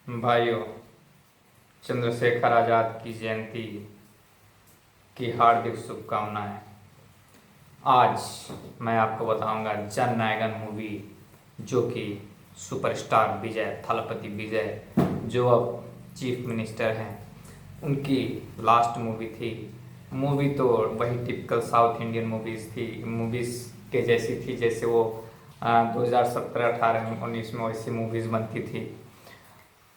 भाइयों, चंद्रशेखर आज़ाद की जयंती की हार्दिक शुभकामनाएं। आज मैं आपको बताऊंगा जन नायकन मूवी, जो कि सुपरस्टार विजय थालापति विजय, जो अब चीफ मिनिस्टर हैं, उनकी लास्ट मूवी थी। मूवी तो वही टिपिकल साउथ इंडियन मूवीज़ के जैसी थी, जैसे वो 2017, 18, 19 में वैसी मूवीज़ बनती थी।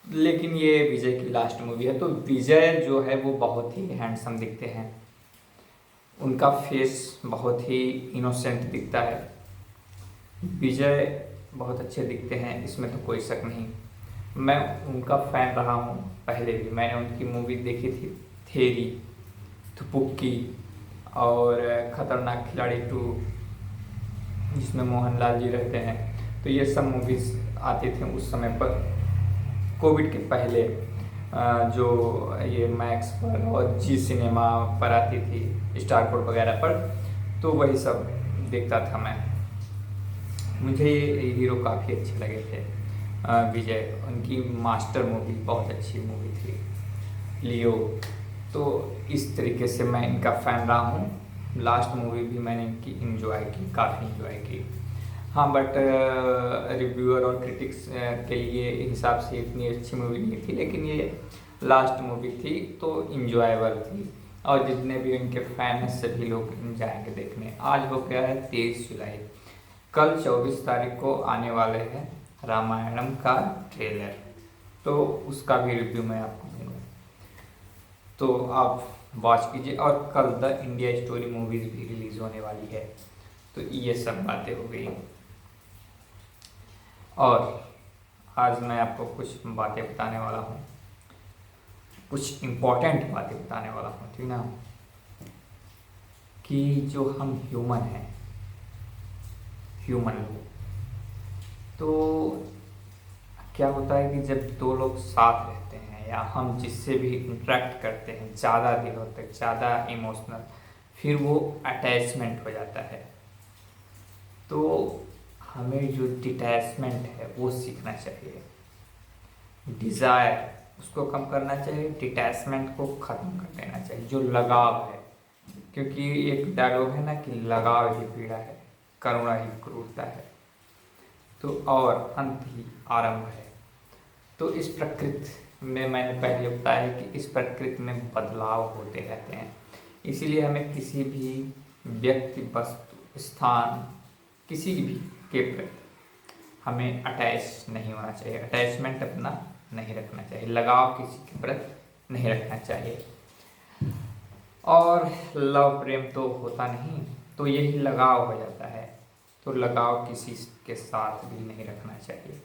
लेकिन ये विजय की लास्ट मूवी है, तो विजय जो है वो बहुत ही हैंडसम दिखते हैं। उनका फेस बहुत ही इनोसेंट दिखता है। विजय बहुत अच्छे दिखते हैं, इसमें तो कोई शक नहीं। मैं उनका फ़ैन रहा हूँ। पहले भी मैंने उनकी मूवी देखी थी, थेरी, थुपुक्की और खतरनाक खिलाड़ी 2, जिसमें मोहनलाल जी रहते हैं। तो ये सब मूवीज़ आते थे उस समय पर, कोविड के पहले। जो ये मैक्स पर और जी सिनेमा पर आती थी, स्टारकोड वगैरह पर, तो वही सब देखता था मैं। मुझे ये हीरो काफ़ी अच्छे लगे थे। विजय, उनकी मास्टर मूवी बहुत अच्छी मूवी थी, लियो। तो इस तरीके से मैं इनका फ़ैन रहा हूँ। लास्ट मूवी भी मैंने इनकी इंजॉय की, काफ़ी इंजॉय की। हाँ, बट रिव्यूअर और क्रिटिक्स के लिए हिसाब से इतनी अच्छी मूवी नहीं थी, लेकिन ये लास्ट मूवी थी तो इंजॉयबल थी। और जितने भी इनके फ़ैन हैं सभी लोग जाएंगे देखने। आज हो गया है 23 जुलाई, कल 24 तारीख को आने वाले हैं रामायणम का ट्रेलर, तो उसका भी रिव्यू मैं आपको दूंगा, तो आप वॉच कीजिए। और कल द इंडिया स्टोरी मूवीज़ भी रिलीज़ होने वाली है। तो ये सब बातें हो गई। और आज मैं आपको कुछ बातें बताने वाला हूँ, कुछ इम्पोर्टेंट बातें बताने वाला हूँ, ठीक ना। कि जो हम ह्यूमन हैं, ह्यूमन लोग, तो क्या होता है कि जब दो लोग साथ रहते हैं या हम जिससे भी इंटरेक्ट करते हैं ज़्यादा दिनों तक, ज़्यादा इमोशनल, फिर वो अटैचमेंट हो जाता है। तो हमें जो डिटैचमेंट है वो सीखना चाहिए। डिज़ायर उसको कम करना चाहिए, डिटैचमेंट को ख़त्म कर देना चाहिए, जो लगाव है। क्योंकि एक डायलॉग है ना कि लगाव ही पीड़ा है, करुणा ही क्रूरता है, तो और अंत ही आरंभ है। तो इस प्रकृति में मैंने पहले बताया कि इस प्रकृति में बदलाव होते रहते हैं। इसीलिए हमें किसी भी व्यक्ति, वस्तु, स्थान, किसी भी के प्रति हमें अटैच नहीं होना चाहिए, अटैचमेंट अपना नहीं रखना चाहिए, लगाव किसी के प्रति नहीं रखना चाहिए। और लव प्रेम तो होता नहीं, तो यही लगाव हो जाता है। तो लगाव किसी के साथ भी नहीं रखना चाहिए।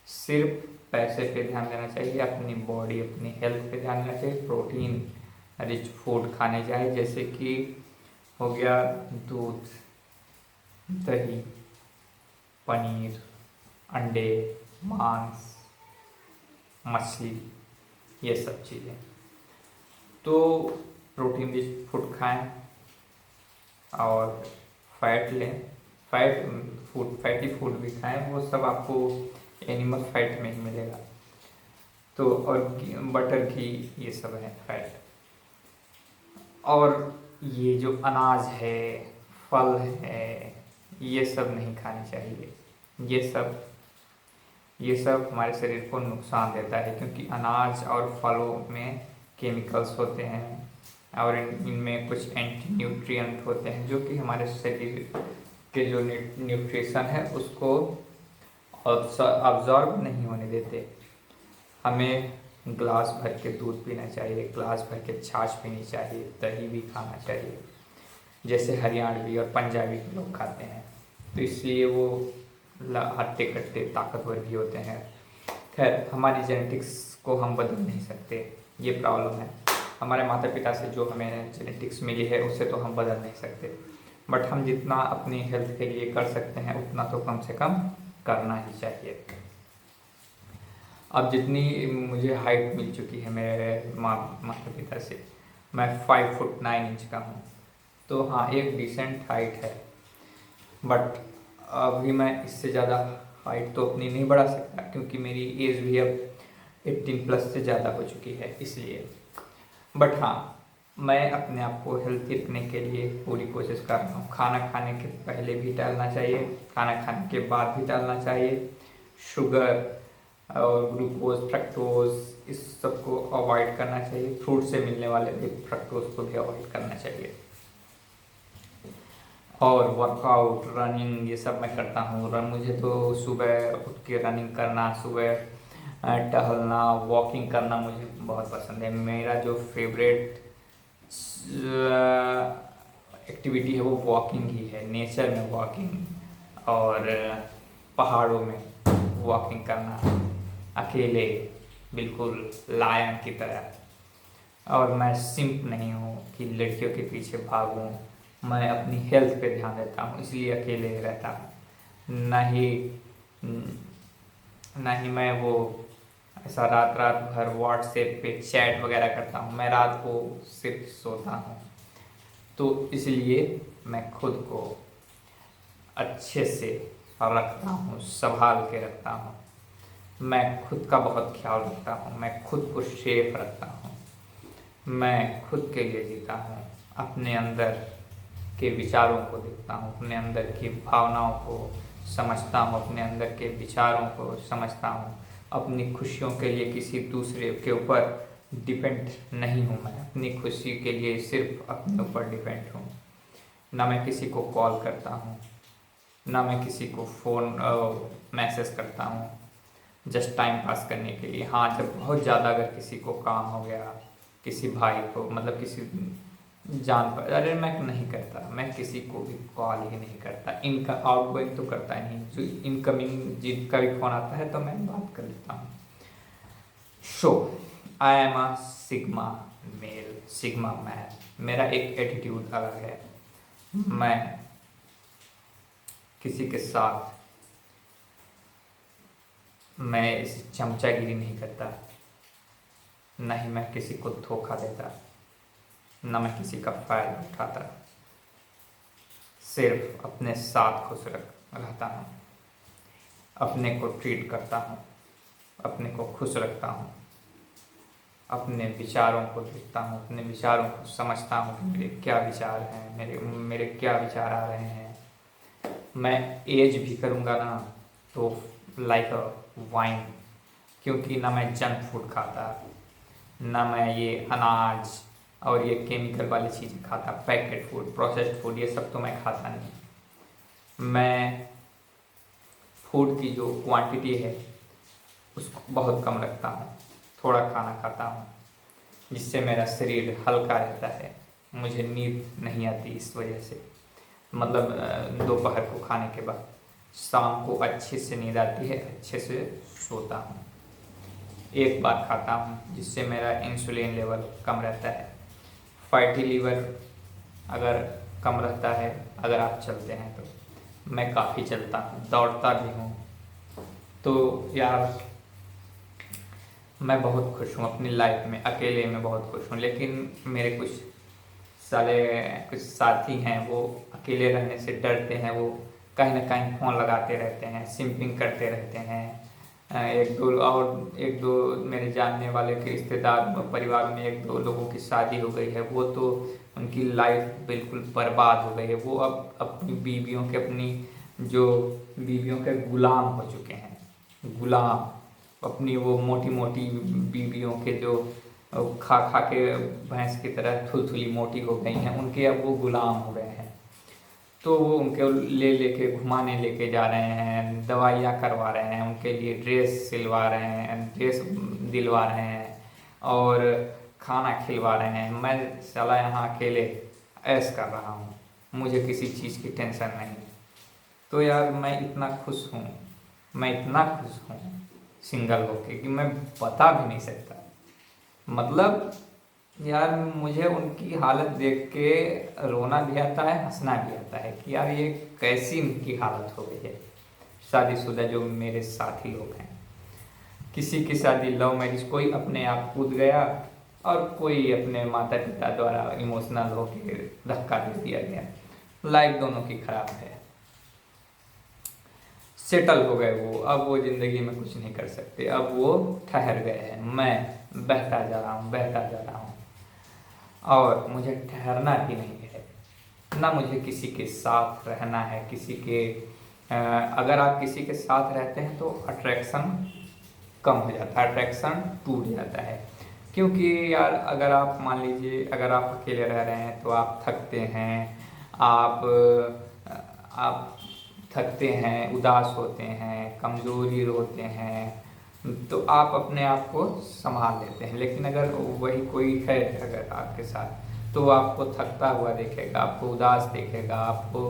सिर्फ पैसे पे ध्यान देना चाहिए, अपनी बॉडी, अपनी हेल्थ पे ध्यान देना चाहिए। प्रोटीन रिच फूड खाने चाहिए, जैसे कि हो गया दूध, दही, पनीर, अंडे, मांस, मछली, ये सब चीज़ें। तो प्रोटीन रिच फूड खाएं और फैट लें, फैटी फूड भी खाएं, वो सब आपको एनिमल फैट में ही मिलेगा। तो और बटर घी, ये सब है फैट। और ये जो अनाज है, फल है, ये सब नहीं खाने चाहिए। ये सब हमारे शरीर को नुकसान देता है, क्योंकि अनाज और फलों में केमिकल्स होते हैं और इनमें कुछ एंटी न्यूट्रिएंट होते हैं, जो कि हमारे शरीर के जो न्यूट्रिशन है उसको अब्जॉर्ब नहीं होने देते। हमें ग्लास भर के दूध पीना चाहिए, ग्लास भर के छाछ पीनी चाहिए, दही भी खाना चाहिए, जैसे हरियाणवी और पंजाबी लोग खाते हैं। तो इसलिए वो हट्टे कट्टे ताकतवर भी होते हैं। खैर, हमारी जेनेटिक्स को हम बदल नहीं सकते, ये प्रॉब्लम है। हमारे माता पिता से जो हमें जेनेटिक्स मिली है उसे तो हम बदल नहीं सकते, बट हम जितना अपनी हेल्थ के लिए कर सकते हैं उतना तो कम से कम करना ही चाहिए। अब जितनी मुझे हाइट मिल चुकी है मेरे माता पिता से, मैं 5 फुट 9 इंच का हूँ, तो हाँ, एक डिसेंट हाइट है। बट अभी मैं इससे ज़्यादा हाइट तो अपनी नहीं बढ़ा सकता, क्योंकि मेरी एज भी अब 18+ से ज़्यादा हो चुकी है इसलिए। बट हाँ, मैं अपने आप को हेल्थी रखने के लिए पूरी कोशिश कर रहा हूँ। खाना खाने के पहले भी टहलना चाहिए, खाना खाने के बाद भी टहलना चाहिए। शुगर और ग्लूकोज, फ्रक्टोज इस सब को अवॉइड करना चाहिए। फ्रूट से मिलने वाले भी फ्रक्टोज को भी अवॉइड करना चाहिए। और वर्कआउट, रनिंग ये सब मैं करता हूँ। मुझे तो सुबह उठ के रनिंग करना, सुबह टहलना, वॉकिंग करना मुझे बहुत पसंद है। मेरा जो फेवरेट एक्टिविटी है वो वॉकिंग ही है। नेचर में वॉकिंग और पहाड़ों में वॉकिंग करना, अकेले बिल्कुल लायन की तरह। और मैं सिंप नहीं हूँ कि लड़कियों के पीछे भागूँ। मैं अपनी हेल्थ पे ध्यान देता हूँ, इसलिए अकेले रहता हूँ। ना ही मैं वो ऐसा रात रात भर व्हाट्सएप पे चैट वगैरह करता हूँ। मैं रात को सिर्फ सोता हूँ। तो इसलिए मैं खुद को अच्छे से रखता हूँ, संभाल के रखता हूँ। मैं खुद का बहुत ख्याल रखता हूँ, मैं खुद को सेफ रखता हूँ। मैं खुद के लिए जीता हूँ, अपने अंदर के विचारों को देखता हूँ, अपने अंदर की भावनाओं को समझता हूँ, अपने अंदर के विचारों को समझता हूँ। अपनी खुशियों के लिए किसी दूसरे के ऊपर डिपेंड नहीं हूँ। मैं अपनी खुशी के लिए सिर्फ अपने ऊपर डिपेंड हूँ। ना मैं किसी को कॉल करता हूँ, ना मैं किसी को फ़ोन मैसेज करता हूँ जस्ट टाइम पास करने के लिए। हाँ, जब बहुत ज़्यादा अगर किसी को काम हो गया, किसी भाई को, मतलब किसी जान पर, अरे मैं नहीं करता। मैं किसी को भी कॉल ही नहीं करता। इनका आउटगोइंग तो करता ही नहीं, जो इनकमिंग जिनका भी फ़ोन आता है तो मैं बात कर लेता हूँ। So I am a sigma male, sigma man. मेरा एक एटीट्यूड अलग है। मैं किसी के साथ मैं इस चमचागिरी नहीं करता, न ही मैं किसी को धोखा देता, न मैं किसी का फायदा उठाता। सिर्फ अपने साथ खुश रहता हूँ, अपने को ट्रीट करता हूँ, अपने को खुश रखता हूँ, अपने विचारों को देखता हूँ, अपने विचारों को समझता हूँ कि मेरे क्या विचार हैं, मेरे क्या विचार आ रहे हैं। मैं एज भी करूँगा ना तो लाइक अ वाइन, क्योंकि ना मैं जंक फूड खाता, ना मैं ये अनाज और ये केमिकल वाली चीज़ें खाता, पैकेट फूड, प्रोसेस्ड फूड, ये सब तो मैं खाता नहीं। मैं फूड की जो क्वांटिटी है उसको बहुत कम रखता हूँ, थोड़ा खाना खाता हूँ, जिससे मेरा शरीर हल्का रहता है। मुझे नींद नहीं आती इस वजह से, मतलब दोपहर को खाने के बाद शाम को अच्छे से नींद आती है, अच्छे से सोता हूँ। एक बार खाता हूँ जिससे मेरा इंसुलिन लेवल कम रहता है। फैटी लीवर अगर कम रहता है, अगर आप चलते हैं तो। मैं काफ़ी चलता हूँ, दौड़ता भी हूँ। तो यार मैं बहुत खुश हूँ अपनी लाइफ में, अकेले में बहुत खुश हूँ। लेकिन मेरे कुछ साथी हैं वो अकेले रहने से डरते हैं। वो कहीं ना कहीं फ़ोन लगाते रहते हैं, सिंपिंग करते रहते हैं। एक दो मेरे जानने वाले के रिश्तेदार परिवार में एक दो लोगों की शादी हो गई है, वो तो उनकी लाइफ बिल्कुल बर्बाद हो गई है। वो अब अपनी बीवियों के गुलाम हो चुके हैं। गुलाम, अपनी वो मोटी मोटी बीवियों के जो खा खा के भैंस की तरह थुलथुली मोटी हो गई हैं, उनके अब वो गुलाम हो गए हैं। तो वो उनके लेके घुमाने लेके जा रहे हैं, दवाइयाँ करवा रहे हैं, उनके लिए ड्रेस सिलवा रहे हैं, ड्रेस दिलवा रहे हैं और खाना खिलवा रहे हैं। मैं साला यहाँ अकेले ऐश कर रहा हूँ, मुझे किसी चीज़ की टेंशन नहीं। तो यार मैं इतना खुश हूँ, मैं इतना खुश हूँ सिंगल होके कि मैं बता भी नहीं सकता। मतलब यार मुझे उनकी हालत देख के रोना भी आता है, हंसना भी आता है कि यार ये कैसी उनकी हालत हो गई है। शादीशुदा जो मेरे साथी लोग हैं, किसी की शादी लव मैरिज, कोई अपने आप कूद गया और कोई अपने माता पिता द्वारा इमोशनल होके धक्का दे दिया गया। लाइफ दोनों की खराब है। सेटल हो गए वो, अब वो ज़िंदगी में कुछ नहीं कर सकते, अब वो ठहर गए हैं। मैं बहता जा रहा हूँ, बहता जा रहा हूँ, और मुझे ठहरना भी नहीं है, ना मुझे किसी के साथ रहना है। किसी के अगर आप किसी के साथ रहते हैं तो अट्रैक्शन कम हो जाता है, अट्रैक्शन टूट जाता है। क्योंकि यार अगर आप मान लीजिए अगर आप अकेले रह रहे हैं तो आप थकते हैं, आप आप थकते हैं, उदास होते हैं, कमज़ोरी होते हैं, तो आप अपने आप को संभाल लेते हैं। लेकिन अगर वही कोई है अगर आपके साथ, तो आपको थकता हुआ देखेगा, आपको उदास देखेगा, आपको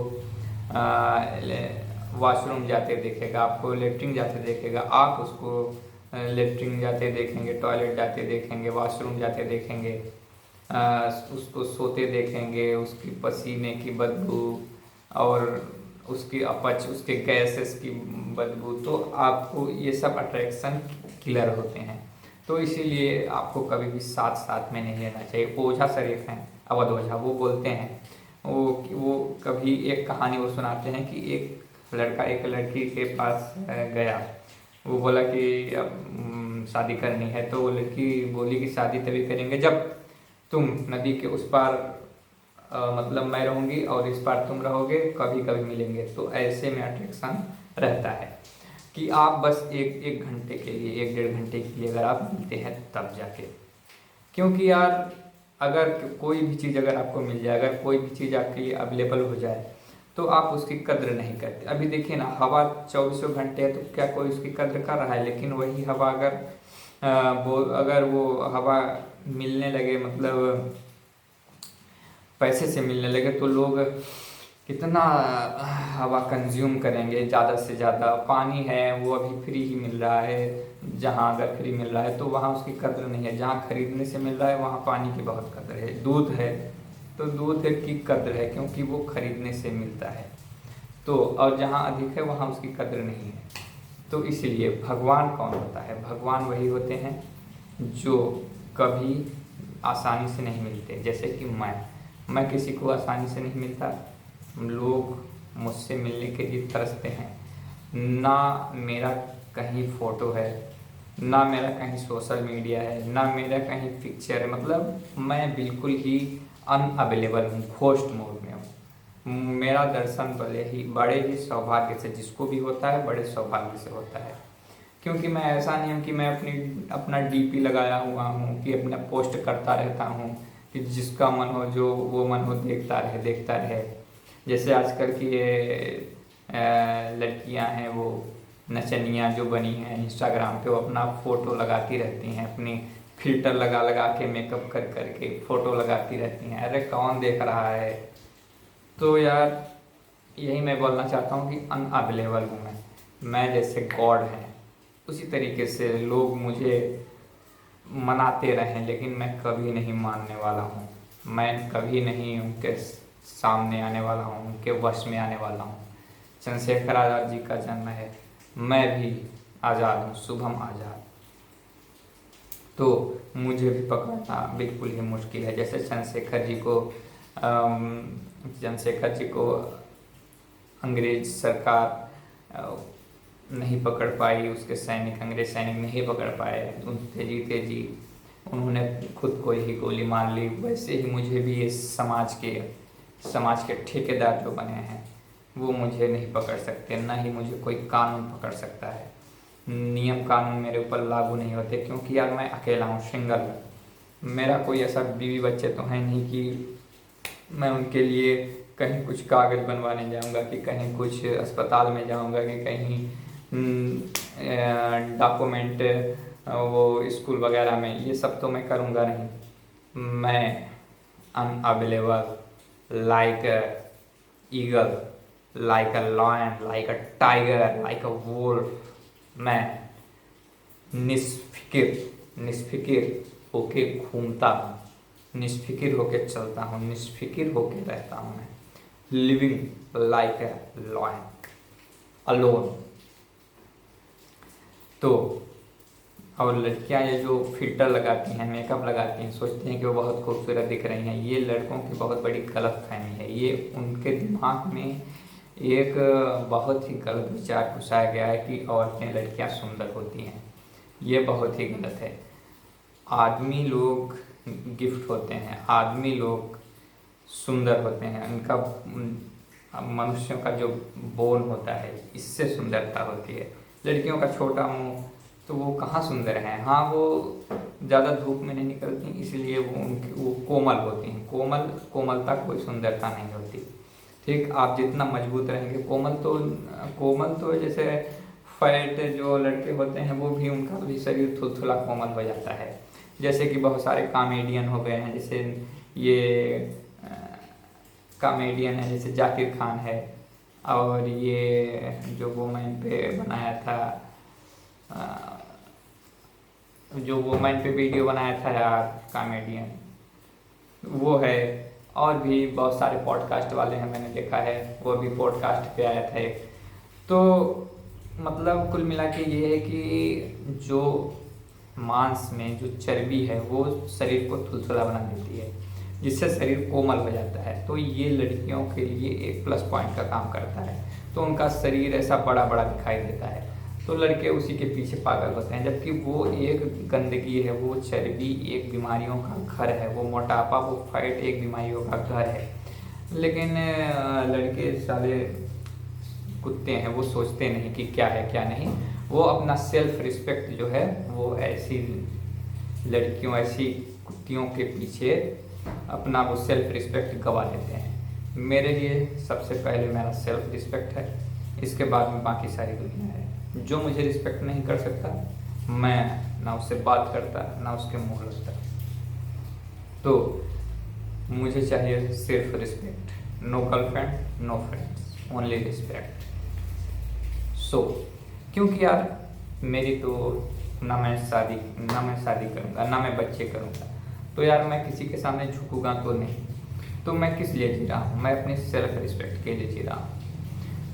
वॉशरूम जाते देखेगा, आपको लेटरिन जाते देखेगा, आप उसको लेटरिन जाते देखेंगे, टॉयलेट जाते देखेंगे, वॉशरूम जाते देखेंगे, उसको सोते देखेंगे, उसकी पसीने की बदबू और उसकी अपच, उसके गैसेस की बदबू, तो आपको ये सब अट्रैक्शन किलर होते हैं। तो इसीलिए आपको कभी भी साथ साथ में नहीं लेना चाहिए। ओझा शरीफ हैं, अवध ओझा, वो बोलते हैं, वो कभी एक कहानी वो सुनाते हैं कि एक लड़का एक लड़की के पास गया। वो बोला कि अब शादी करनी है, तो वो लड़की बोली कि शादी तभी करेंगे जब तुम नदी के उस पार मतलब मैं रहूँगी और इस पार तुम रहोगे, कभी कभी मिलेंगे। तो ऐसे में अट्रैक्शन रहता है कि आप बस एक घंटे के लिए, 1-1.5 घंटे के लिए अगर आप मिलते हैं तब जाके। क्योंकि यार अगर कोई भी चीज़ अगर आपको मिल जाए, अगर कोई भी चीज़ आपके लिए अवेलेबल हो जाए, तो आप उसकी कद्र नहीं करते। अभी देखिए ना, हवा 24 घंटे है, तो क्या कोई उसकी कद्र कर रहा है? लेकिन वही हवा अगर वो हवा मिलने लगे, मतलब पैसे से मिलने लगे, तो लोग कितना हवा कंज्यूम करेंगे ज़्यादा से ज़्यादा। पानी है वो अभी फ्री ही मिल रहा है, जहाँ अगर फ्री मिल रहा है तो वहाँ उसकी कद्र नहीं है। जहाँ खरीदने से मिल रहा है वहाँ पानी की बहुत कद्र है। दूध है तो दूध की कद्र है, क्योंकि वो खरीदने से मिलता है। तो और जहाँ अधिक है वहाँ उसकी कद्र नहीं है। तो इसलिए भगवान कौन होता है? भगवान वही होते हैं जो कभी आसानी से नहीं मिलते। जैसे कि मैं किसी को आसानी से नहीं मिलता, लोग मुझसे मिलने के लिए तरसते हैं। ना मेरा कहीं फ़ोटो है, ना मेरा कहीं सोशल मीडिया है, ना मेरा कहीं पिक्चर है, मतलब मैं बिल्कुल ही अनअवेलेबल हूँ, घोस्ट मोड में हूँ। मेरा दर्शन बड़े ही सौभाग्य से, जिसको भी होता है बड़े सौभाग्य से होता है। क्योंकि मैं ऐसा नहीं हूँ कि मैं अपना डीपी लगाया हुआ हूँ, कि अपना पोस्ट करता रहता हूँ, कि जिसका मन हो जो वो मन हो देखता रहे। जैसे आजकल की ये लड़कियां हैं, वो नचनियाँ जो बनी हैं इंस्टाग्राम पे, वो अपना फ़ोटो लगाती रहती हैं, अपनी फिल्टर लगा लगा के, मेकअप कर करके फ़ोटो लगाती रहती हैं। अरे कौन देख रहा है? तो यार यही मैं बोलना चाहता हूँ कि अनअवेलेबल हूँ मैं जैसे गॉड हैं उसी तरीके से लोग मुझे मनाते रहें, लेकिन मैं कभी नहीं मानने वाला हूँ। मैं कभी नहीं उनके सामने आने वाला हूँ, उनके वश में आने वाला हूँ। चंद्रशेखर आज़ाद जी का जन्म है, मैं भी आज़ाद हूँ, शुभम आज़ाद। तो मुझे भी पकड़ना बिल्कुल ही मुश्किल है। जैसे चंद्रशेखर जी को अंग्रेज सरकार नहीं पकड़ पाई, उसके अंग्रेज सैनिक नहीं पकड़ पाए, उनसे जीते जी उन्होंने खुद को ही गोली मार ली। वैसे ही मुझे भी ये समाज के ठेकेदार जो बने हैं वो मुझे नहीं पकड़ सकते, ना ही मुझे कोई कानून पकड़ सकता है। नियम कानून मेरे ऊपर लागू नहीं होते, क्योंकि यार मैं अकेला हूँ, सिंगल। मेरा कोई ऐसा बीवी बच्चे तो है नहीं कि मैं उनके लिए कहीं कुछ कागज़ बनवाने जाऊंगा, कि कहीं कुछ अस्पताल में जाऊंगा, कि कहीं डॉक्यूमेंट वो स्कूल वगैरह में, ये सब तो मैं करूंगा नहीं। मैं unavailable, like a eagle, like a lion, like a tiger, like a wolf. मैं निष्फिकिर होके घूमता हूँ, निष्फिकिर होके चलता हूँ, निष्फिकिर होके रहता हूँ। मैं living like a lion alone. तो और लड़कियां ये जो फिल्टर लगाती हैं, मेकअप लगाती हैं, सोचती हैं कि वो बहुत खूबसूरत दिख रही हैं। ये लड़कों की बहुत बड़ी गलत फहमी है। ये उनके दिमाग में एक बहुत ही गलत विचार घुसाया गया है कि औरतें लड़कियां सुंदर होती हैं। ये बहुत ही गलत है। आदमी लोग गिफ्ट होते हैं, आदमी लोग सुंदर होते हैं, उनका मनुष्यों का जो बोन होता है इससे सुंदरता होती है। लड़कियों का छोटा मुंह तो वो कहाँ सुंदर हैं। हाँ, वो ज़्यादा धूप में नहीं निकलती इसलिए वो कोमल होती हैं। कोमलता कोई सुंदरता नहीं होती। ठीक, आप जितना मजबूत रहेंगे, कोमल तो जैसे फैट जो लड़के होते हैं वो भी, उनका भी शरीर थोड़ा कोमल हो जाता है। जैसे कि बहुत सारे कॉमेडियन हो गए हैं, जैसे ये कॉमेडियन है जैसे जाकिर खान है, और ये जो वुमेन पे बनाया था, जो वुमेन पे वीडियो बनाया था यार कॉमेडियन, वो है। और भी बहुत सारे पॉडकास्ट वाले हैं, मैंने देखा है, वो भी पॉडकास्ट पे आया था एक। तो मतलब कुल मिला के ये है कि जो मांस में जो चर्बी है वो शरीर को थुलथुला बना देती है, जिससे शरीर कोमल हो जाता है। तो ये लड़कियों के लिए एक प्लस पॉइंट का काम करता है। तो उनका शरीर ऐसा बड़ा बड़ा दिखाई देता है, तो लड़के उसी के पीछे पागल होते हैं। जबकि वो एक गंदगी है, वो चर्बी एक बीमारियों का घर है, वो मोटापा, वो फैट एक बीमारियों का घर है। लेकिन लड़के साले कुत्ते हैं, वो सोचते नहीं कि क्या है क्या नहीं। वो अपना सेल्फ रिस्पेक्ट जो है वो ऐसी लड़कियों, ऐसी कुत्तियों के पीछे अपना वो सेल्फ रिस्पेक्ट गवा देते हैं। मेरे लिए सबसे पहले मेरा सेल्फ रिस्पेक्ट है, इसके बाद में बाकी सारी दुनिया है। जो मुझे रिस्पेक्ट नहीं कर सकता, मैं ना उससे बात करता ना उसके मुंह लगता। तो मुझे चाहिए सिर्फ respect. No girlfriend, no friends, only respect. So क्योंकि यार मेरी तो ना मैं शादी करूँगा, ना मैं बच्चे करूँगा, तो यार मैं किसी के सामने झुकूंगा तो नहीं। तो मैं किस लिए जी रहा हूँ? मैं अपनी सेल्फ रिस्पेक्ट के लिए जी रहा हूँ।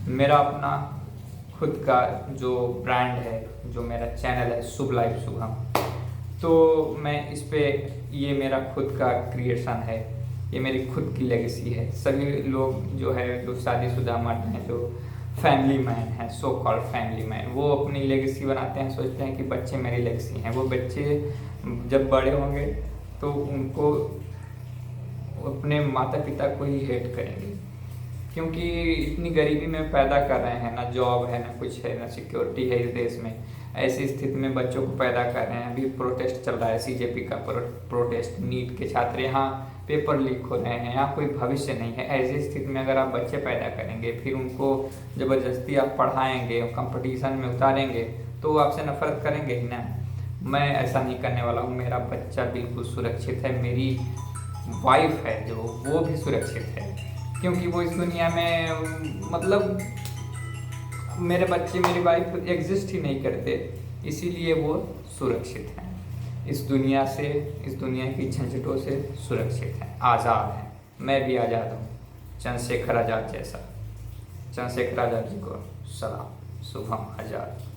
मेरा अपना खुद का जो ब्रांड है, जो मेरा चैनल है शुभ लाइफ शुभम, तो मैं इस पे, ये मेरा खुद का क्रिएशन है, ये मेरी खुद की लेगेसी है। सभी लोग जो है, जो शादीशुदा मर्द हैं, जो फैमिली मैन है, सो कॉल्ड फैमिली मैन, वो अपनी लेगेसी बनाते हैं, सोचते हैं कि बच्चे मेरी लेगेसी हैं। वो बच्चे जब बड़े होंगे तो उनको अपने माता पिता को ही हेट करेंगे, क्योंकि इतनी गरीबी में पैदा कर रहे हैं, ना जॉब है, ना कुछ है, ना सिक्योरिटी है इस देश में। ऐसी स्थिति में बच्चों को पैदा कर रहे हैं। अभी प्रोटेस्ट चल रहा है, सीजेपी का प्रोटेस्ट, नीट के छात्र यहाँ पेपर लीक हो रहे हैं, यहाँ कोई भविष्य नहीं है। ऐसी स्थिति में अगर आप बच्चे पैदा करेंगे, फिर उनको ज़बरदस्ती आप पढ़ाएंगे, कंपटीशन में उतारेंगे, तो वो आपसे नफरत करेंगे ही ना। मैं ऐसा नहीं करने वाला हूँ। मेरा बच्चा बिल्कुल सुरक्षित है, मेरी वाइफ है जो, वो भी सुरक्षित है, क्योंकि वो इस दुनिया में, मतलब मेरे बच्चे, मेरी वाइफ एग्जिस्ट ही नहीं करते, इसीलिए वो सुरक्षित हैं। इस दुनिया से, इस दुनिया की झंझटों से सुरक्षित हैं, आज़ाद हैं। मैं भी आज़ाद हूँ, चंद्रशेखर आज़ाद जैसा। चंद्रशेखर आज़ाद जी को सलाम। शुभम आज़ाद।